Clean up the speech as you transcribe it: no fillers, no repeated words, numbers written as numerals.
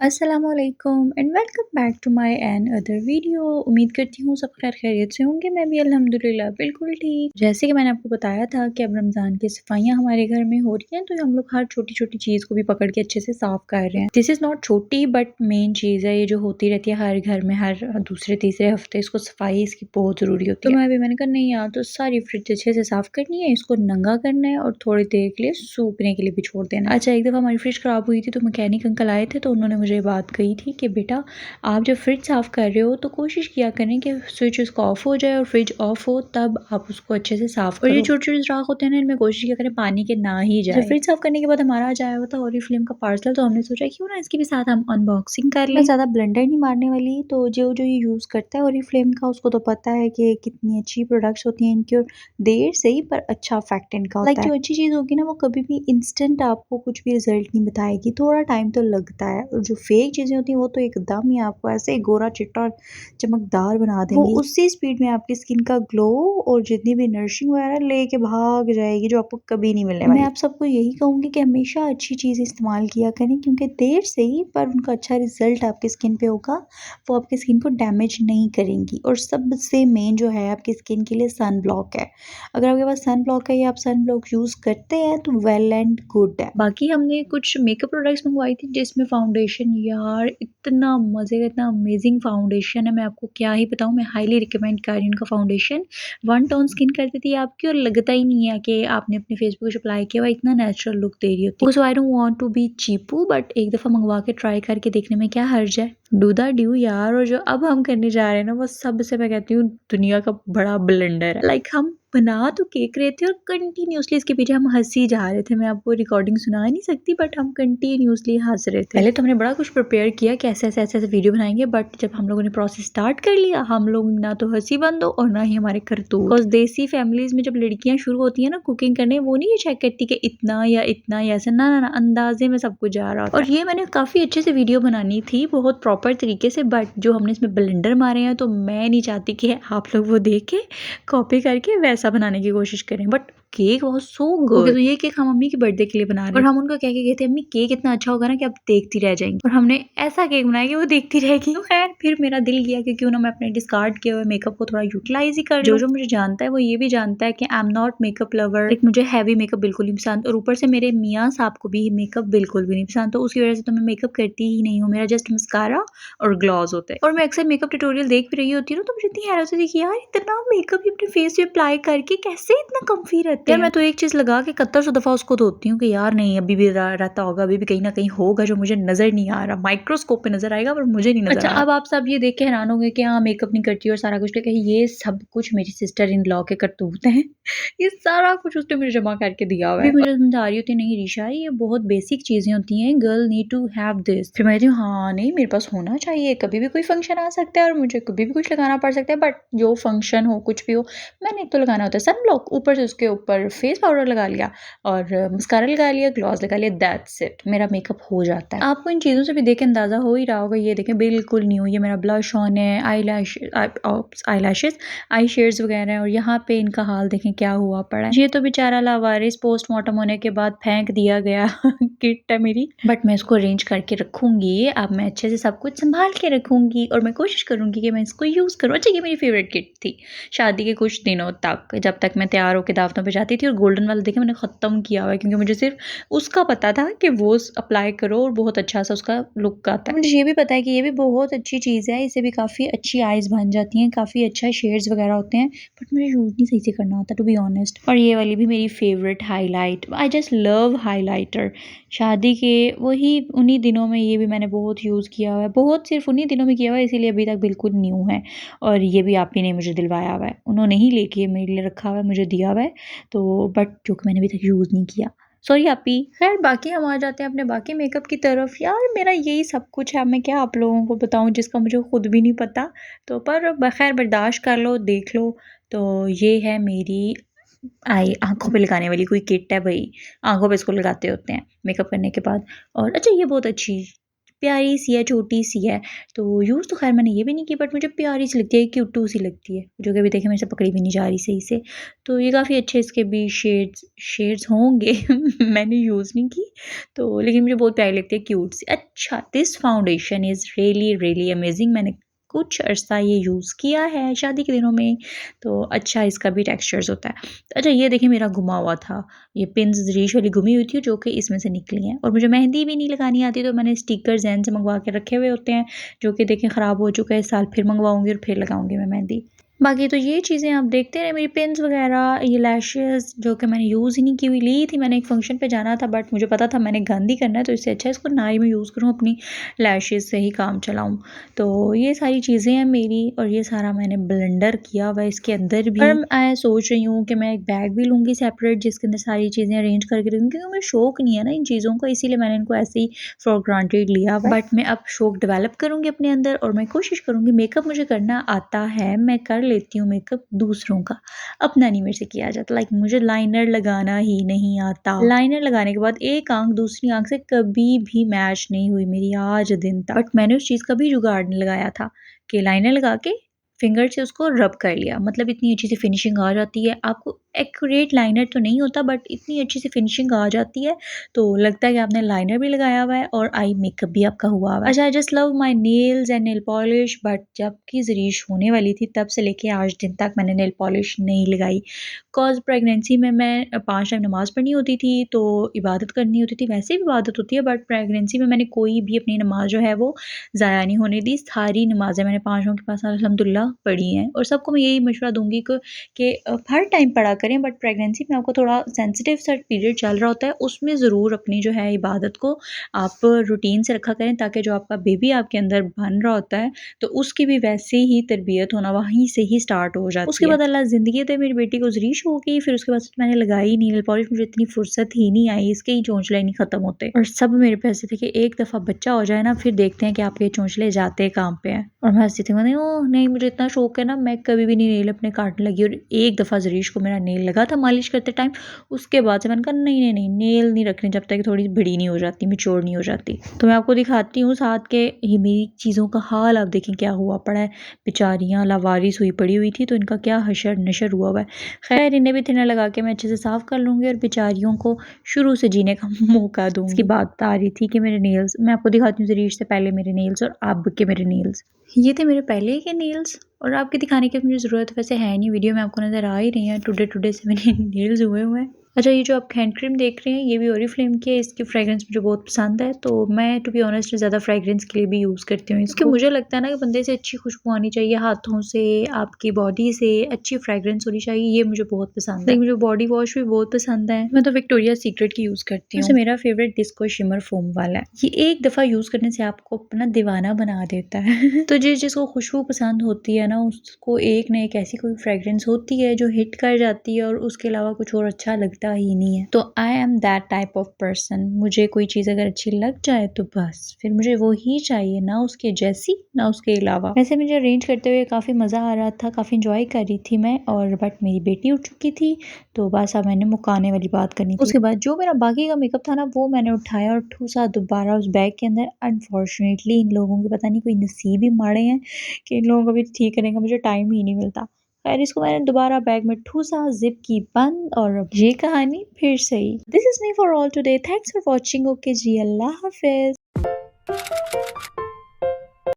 अस्सलामुअलैकुम and welcome back to my another video. उम्मीद करती हूँ सब खैर खैरियत से होंगे। मैं भी अल्हम्दुलिल्लाह बिल्कुल ठीक। जैसे कि मैंने आपको बताया था कि अब रमज़ान की सफाइयाँ हमारे घर में हो रही हैं, तो हम लोग हर छोटी छोटी चीज़ को भी पकड़ के अच्छे से साफ कर रहे हैं। दिस इज़ नॉट छोटी बट मेन चीज़ है, ये जो होती रहती है हर घर में, हर दूसरे तीसरे हफ्ते इसको सफाई इसकी बहुत ज़रूरी होती है। तो मैंने कहा नहीं यार, तो सारी फ्रिज अच्छे से साफ करनी है, इसको नंगा करना है और थोड़ी देर के लिए सूखने के लिए भी छोड़ देना। अच्छा, एक दफ़ा हमारी फ्रिज ख़राब हुई थी तो मैकेनिक अंकल आए थे, तो उन्होंने मुझे बात कही थी कि बेटा आप जब फ्रिज साफ़ कर रहे हो तो कोशिश किया करें कि स्विच उसका ऑफ हो जाए और फ्रिज ऑफ हो, तब आप उसको अच्छे से साफ़ करो। और ये छोटे छोटे सुराख होते हैं ना, इनमें कोशिश किया करें पानी के ना ही जाए। फ्रिज साफ़ करने के बाद हमारा आज आया हुआ था ओरिफ्लेम का पार्सल, तो हमने सोचा क्यों ना इसके भी साथ हम अनबॉक्सिंग कर लें। मैं ज़्यादा ब्लेंडर नहीं मारने वाली, तो जो जो ये यूज़ करता है ओरिफ्लेम का उसको तो पता है कि कितनी अच्छी प्रोडक्ट्स होती हैं इनकी, और देर से ही पर अच्छा इफेक्ट इनका होता है। जो अच्छी चीज़ होगी ना वो कभी भी इंस्टेंट आपको कुछ भी रिजल्ट नहीं बताएगी, थोड़ा टाइम तो लगता है। और जो फेक चीज़ें होती हैं वो तो एकदम ही आपको ऐसे गोरा चिट्टा चमकदार बना देंगी, वो उसी स्पीड में आपकी स्किन का ग्लो और जितनी भी नरिशिंग वगैरह लेके भाग जाएगी, जो आपको कभी नहीं मिलने वाली। मैं आप सबको यही कहूँगी कि हमेशा अच्छी चीज़ इस्तेमाल किया करें, क्योंकि देर से ही पर उनका अच्छा रिजल्ट आपकी स्किन पे होगा। वो आपकी स्किन को डैमेज नहीं करेंगी। और सबसे मेन जो है आपकी स्किन के लिए सन ब्लॉक है। अगर आपके पास सन ब्लॉक है या आप सन ब्लॉक यूज़ करते हैं तो वेल एंड गुड है। बाकी हमने कुछ मेकअप प्रोडक्ट्स मंगवाई थी, जिसमें फाउंडेशन, यार इतना मज़े का, इतना अमेजिंग फाउंडेशन है, मैं आपको क्या ही बताऊँ। मैं हाईली रिकमेंड कर रही हूँ उनका फाउंडेशन। वन टोन स्किन कर देती है आपकी, और लगता ही नहीं है कि आपने अपने फेस पे कुछ अप्लाई किया हुआ, इतना नेचुरल लुक दे रही होती है। So I don't want to be cheapo, but एक दफ़ा मंगवा के ट्राई करके देखने में क्या हर्ज है। डू द ड्यू यार। और जो अब हम करने जा रहे हैं ना, वो सबसे मैं कहती हूँ दुनिया का बड़ा ब्लंडर है। हम बना तो केक रहे थे और कंटिन्यूसली इसके पीछे हम हंसी जा रहे थे। मैं आपको रिकॉर्डिंग सुना नहीं सकती, बट हम कंटिन्यूसली हंस रहे थे। पहले तो हमने बड़ा कुछ प्रिपेयर किया कि ऐसे ऐसे ऐसे ऐसे वीडियो बनाएंगे, बट जब हम लोगों ने प्रोसेस स्टार्ट कर लिया, हम लोग ना तो हंसी बंद हो और ना ही हमारे करतूत। बिकॉज देसी फैमिलीज में जब लड़कियां शुरू होती है ना कुकिंग करने, वो नहीं ये चेक करती कि इतना या ऐसा, ना ना ना, अंदाजे में सब कुछ जा रहा होता है। और ये मैंने काफी अच्छे से वीडियो बनानी थी, बहुत प्रॉपर तरीके से, बट जो हमने इसमें ब्लेंडर मारे हैं, तो मैं नहीं चाहती कि आप लोग वो देख के कॉपी करके वैसा बनाने की कोशिश करें। But cake was so good. तो ये केक हम मम्मी की बर्थडे के लिए बना रहे हैं, और हम उनको कह के गए थे अम्मी केक इतना अच्छा होगा ना कि आप देखती रह जाएंगी। और हमने ऐसा केक बनाया कि वो देखती रहेगी। तो खैर फिर मेरा दिल किया कि क्यों ना मैं अपने डिस्कार्ड किए हुए मेकअप को थोड़ा यूटिलाइज ही कर लूं। जो मुझे जानता है वो ये भी जानता है कि I am not makeup lover. मुझे हैवी मेकअप बिल्कुल नहीं पसंद, और ऊपर से मेरे मियाँ साहब को भी मेकअप बिल्कुल भी नहीं पसंद, तो उसकी वजह से तो मैं मेकअप करती ही नहीं हूँ। मेरा जस्ट मस्कारा और ग्लॉस होता है। और मैं अक्सर मेकअप ट्यूटोरियल देख भी रही होती हूँ, तो मुझे इतनी हैरत होती है कि यार इतना मेकअप भी अपने फेस पे अप्लाई करके कैसे इतना कम्फी रहते हैं। मैं तो एक चीज लगा के 7100 दफा उसको धोती हूँ कि यार नहीं, अभी भी रहता होगा, अभी भी कहीं ना कहीं होगा जो मुझे नजर नहीं आ रहा, माइक्रोस्कोप पे नजर आएगा पर मुझे नहीं नजर आ रहा। अब आप सब ये देख के हैरान होंगे कि हाँ मेकअप नहीं करती और सारा कुछ, लेकिन ये सब कुछ मेरी सिस्टर इन लॉ के करतूत हैं। ये सारा कुछ उसने मुझे जमा करके दिया हुआ है। मुझे समझा रही होती नहीं रीशा, ये बहुत बेसिक चीजें होती हैं, girl need to have this. फिर मैं कहती हूँ हाँ नहीं, मेरे पास होना चाहिए, कभी भी कोई फंक्शन आ सकता है और मुझे कभी भी कुछ लगाना पड़ सकता है, बट जो फंक्शन हो कुछ भी हो, मैंने एक तो लगाना होता है सन ब्लॉक, ऊपर से उसके ऊपर फेस पाउडर लगा लिया और मस्कारा लगा लिया, ग्लॉस लगा लिया, दैट्स इट, मेरा मेकअप हो जाता है। आपको इन चीज़ों से भी देख के अंदाजा हो ही रहा होगा। ये देखें बिल्कुल न्यू, ये मेरा ब्लश ऑन है, आई लैशेज, आई शेड्स वगैरह हैं, और यहाँ पे इनका हाल देखें क्या हुआ पड़ा है। ये तो बेचारा लावारिस पोस्टमार्टम होने के बाद फेंक दिया गया किट है मेरी, बट मैं इसको अरेंज करके रखूंगी। अब मैं अच्छे से सब कुछ संभाल के रखूंगी और मैं कोशिश करूंगी कि मैं इसको यूज करूँ। अच्छा, ये मेरी फेवरेट किट थी शादी के कुछ दिनों तक, जब तक मैं तैयार होकर दावतों पे जाती थी। और गोल्डन वाला देखे मैंने ख़त्म किया हुआ है, क्योंकि मुझे सिर्फ उसका पता था कि वो अप्लाई करो और बहुत अच्छा सा उसका लुक आता है। मुझे ये भी पता है कि ये भी बहुत अच्छी चीज़ है, इससे भी काफ़ी अच्छी आइज़ बन जाती हैं, काफ़ी अच्छा शेड्स वगैरह होते हैं, बट मुझे यूज़ नहीं सही से करना आता टू बी ऑनेस्ट। और ये वाली भी मेरी favourite highlight, I just love highlighter. शादी के वही उन्हीं दिनों में ये भी मैंने बहुत यूज़ किया हुआ है, बहुत सिर्फ उन्हीं दिनों में किया हुआ है, इसीलिए अभी तक बिल्कुल न्यू है। और ये भी आप ही ने मुझे दिलवाया हुआ है, उन्होंने ही लेके मेरे लिए रखा हुआ है, मुझे दिया हुआ है, तो बट जो कि मैंने अभी तक यूज़ नहीं किया, सॉरी आपी। खैर बाकी हम आ जाते हैं अपने बाकी मेकअप की तरफ। यार मेरा यही सब कुछ है, मैं क्या आप लोगों को बताऊं जिसका मुझे खुद भी नहीं पता, तो पर बखैर बर्दाश्त कर लो, देख लो। तो ये है मेरी आई आंखों पे लगाने वाली कोई किट है भाई, आंखों पे इसको लगाते होते हैं मेकअप करने के बाद। और अच्छा, ये बहुत अच्छी प्यारी सी है, छोटी सी है। तो यूज़ तो खैर मैंने ये भी नहीं की, बट मुझे प्यारी सी लगती है, क्यूटू सी लगती है, जो कि अभी देखिए मेरे से पकड़ी भी नहीं जा रही सही से। तो ये काफ़ी अच्छे इसके भी शेड्स शेड्स होंगे मैंने यूज़ नहीं की, तो लेकिन मुझे बहुत प्यारी लगती है, क्यूट सी। अच्छा, this foundation is really really amazing. मैंने कुछ अर्सा ये यूज़ किया है शादी के दिनों में, तो अच्छा इसका भी टेक्सचर्स होता है। तो अच्छा ये देखिए मेरा घुमा हुआ था, ये पिन्स रीश वाली घुमी हुई थी जो कि इसमें से निकली हैं, और मुझे मेहंदी भी नहीं लगानी आती, तो मैंने स्टिकर ज़ैन से मंगवा के रखे हुए होते हैं, जो कि देखें ख़राब हो चुका है। इस साल फिर मंगवाऊंगी और फिर लगाऊंगी मैं मेहंदी। बाकी तो ये चीज़ें आप देखते रहे, मेरी पिन्स वगैरह, ये लैशेज़ जो कि मैंने यूज़ ही नहीं की हुई, ली थी मैंने एक फ़ंक्शन पे जाना था, बट मुझे पता था मैंने गंद ही करना है, तो इससे अच्छा इसको ना ही मैं यूज़ करूँ, अपनी लैशेज़ से ही काम चलाऊँ। तो ये सारी चीज़ें हैं मेरी, और ये सारा मैंने ब्लेंडर किया हुआ है इसके अंदर भी। और मैं सोच रही हूँ कि मैं एक बैग भी लूँगी सेपरेट, जिसके अंदर सारी चीज़ें अरेंज करके रखूँगी, क्योंकि मुझे शौक नहीं है ना इन चीज़ों का, इसीलिए मैंने इनको ऐसे ही फॉर ग्रांटेड लिया। बट मैं अब शौक डेवलप करूँगी अपने अंदर, और मैं कोशिश करूँगी, मेकअप मुझे करना आता है, मैं कर लेती हूँ मेकअप दूसरों का, अपना नहीं मेरे से किया जाता। लाइक मुझे लाइनर लगाना ही नहीं आता। लाइनर लगाने के बाद एक आंख दूसरी आंख से कभी भी मैच नहीं हुई मेरी आज दिन तक। बट मैंने उस चीज़ का भी जुगाड़ नहीं लगाया था कि लाइनर लगा के फिंगर से उसको रब कर लिया, मतलब इतनी अच्छी सी फिनिशिंग आ जाती है। आपको एक्यूरेट लाइनर तो नहीं होता, बट इतनी अच्छी सी फिनिशिंग आ जाती है, तो लगता है कि आपने लाइनर भी लगाया हुआ है और आई मेकअप भी आपका हुआ हुआ है। अच्छा, I just love my nails and nail polish, but जब की ज़रीश होने वाली थी तब से लेके आज दिन तक मैंने नेल पॉलिश नहीं लगाई। कॉज प्रेगनेंसी में मैं 5 टाइम नमाज़ पढ़नी होती थी, तो इबादत करनी होती थी, वैसे भी इबादत होती है, बट प्रेगनेंसी में मैंने कोई भी अपनी नमाज़ जो है वो ज़ाया नहीं होने दी। सारी नमाज़ें मैंने 5 वक़्त के पास अल्हम्दुलिल्लाह पढ़ी हैं, और सबको मैं यही मशवरा दूँगी कि हर टाइम पढ़ा करें, बट प्रेगनेंसी में आपको थोड़ा सेंसिटिव सा पीरियड चल रहा होता है, उसमें ज़रूर अपनी जो है इबादत को आप रूटीन से रखा करें, ताकि जो आपका बेबी आपके अंदर बन रहा होता है, तो उसकी भी वैसे ही तरबियत होना वहीं से ही स्टार्ट हो जाती है। उसके बाद अल्लाह ज़िंदगी दे, मेरी बेटी को ज़रीश हो गई, फिर उसके बाद से मैंने लगाई नहीं नेल पॉलिश, मुझे इतनी फुर्सत ही नहीं आई, इसके ही चोंचले नहीं ख़त्म होते। और सब मेरे पे हँसते थे कि एक दफ़ा बच्चा हो जाए ना, फिर देखते हैं कि आपके चोंचले जाते कहाँ पे हैं। और मैं हँसती थी, मैंने ओह नहीं, मुझे इतना शौक है ना, मैं कभी भी नहीं नेल अपने काटने लगी। और एक दफ़ा ज़रीश को मेरा नेल लगा था मालिश करते टाइम, उसके बाद से मैंने कहा नहीं नहीं नहीं, नेल नहीं रखने जब तक थोड़ी बड़ी नहीं हो जाती, मैच्योर नहीं हो जाती। तो मैं आपको दिखाती हूँ साथ के, ये मेरी चीज़ों का हाल आप देखें क्या हुआ पड़ा है। बेचारियाँ लावारिस हुई पड़ी हुई थी, तो इनका क्या हशर नशर हुआ हुआ है। खैर इन्हें भी थिनर लगा के मैं अच्छे से साफ़ कर लूँगी, और बेचारियों को शुरू से जीने का मौका दूँगी। इसकी बात आ रही थी कि मेरे नेल्स, मैं आपको दिखाती हूँ ज़रीश से पहले मेरे नेल्स और अब के मेरे नेल्स। ये थे मेरे पहले के नेल्स, और आपके दिखाने की मुझे ज़रूरत वैसे है नहीं, वीडियो में आपको नज़र आ ही रही है, टुडे टुडे से मेरे नेल्स हुए हुए हैं। अच्छा, ये जो आप हैंड क्रीम देख रहे हैं, ये भी ओरिफ्लेम की है, इसकी फ्रेग्रेंस मुझे बहुत पसंद है, तो मैं टू बी ऑनेस्ट ज़्यादा फ्रेग्रेंस के लिए भी यूज़ करती हूँ, क्योंकि मुझे लगता है ना कि बंदे से अच्छी खुशबू आनी चाहिए, हाथों से, आपकी बॉडी से अच्छी फ्रेग्रेंस होनी चाहिए, ये मुझे बहुत पसंद है। मुझे बॉडी वॉश भी बहुत पसंद है, मैं तो विक्टोरिया सीक्रेट की यूज़ करती हूँ। वैसे मेरा फेवरेट डिस्को शिमर फोम वाला है, ये एक दफ़ा यूज़ करने से आपको अपना दीवाना बना देता है तो जिसको खुशबू पसंद होती है ना, उसको एक ना एक ऐसी कोई फ्रेग्रेंस होती है जो हिट कर जाती है, और उसके अलावा कुछ और अच्छा लगता ही नहीं है। तो I am that type of person, मुझे कोई चीज़ अगर अच्छी लग जाए तो बस फिर मुझे वो ही चाहिए, ना उसके जैसी ना उसके अलावा। वैसे मुझे अरेंज करते हुए काफ़ी मज़ा आ रहा था, काफ़ी इंजॉय कर रही थी मैं, और बट मेरी बेटी उठ चुकी थी, तो बस अब मैंने मुकाने वाली बात करनी थी। उसके बाद जो मेरा बाकी का मेकअप था ना, वो मैंने उठाया और ठूसा दोबारा उस बैग के अंदर। अनफॉर्चुनेटली इन लोगों के पता नहीं कोई नसीब ही माड़े हैं कि इन लोगों को भी ठीक करने का मुझे टाइम ही नहीं मिलता। खैर इसको मैंने दोबारा बैग में ठूसा, जिप की बंद, और अब ये कहानी फिर सही। This is me for all today, thanks for watching. Okay जी, अल्लाह हाफिज़।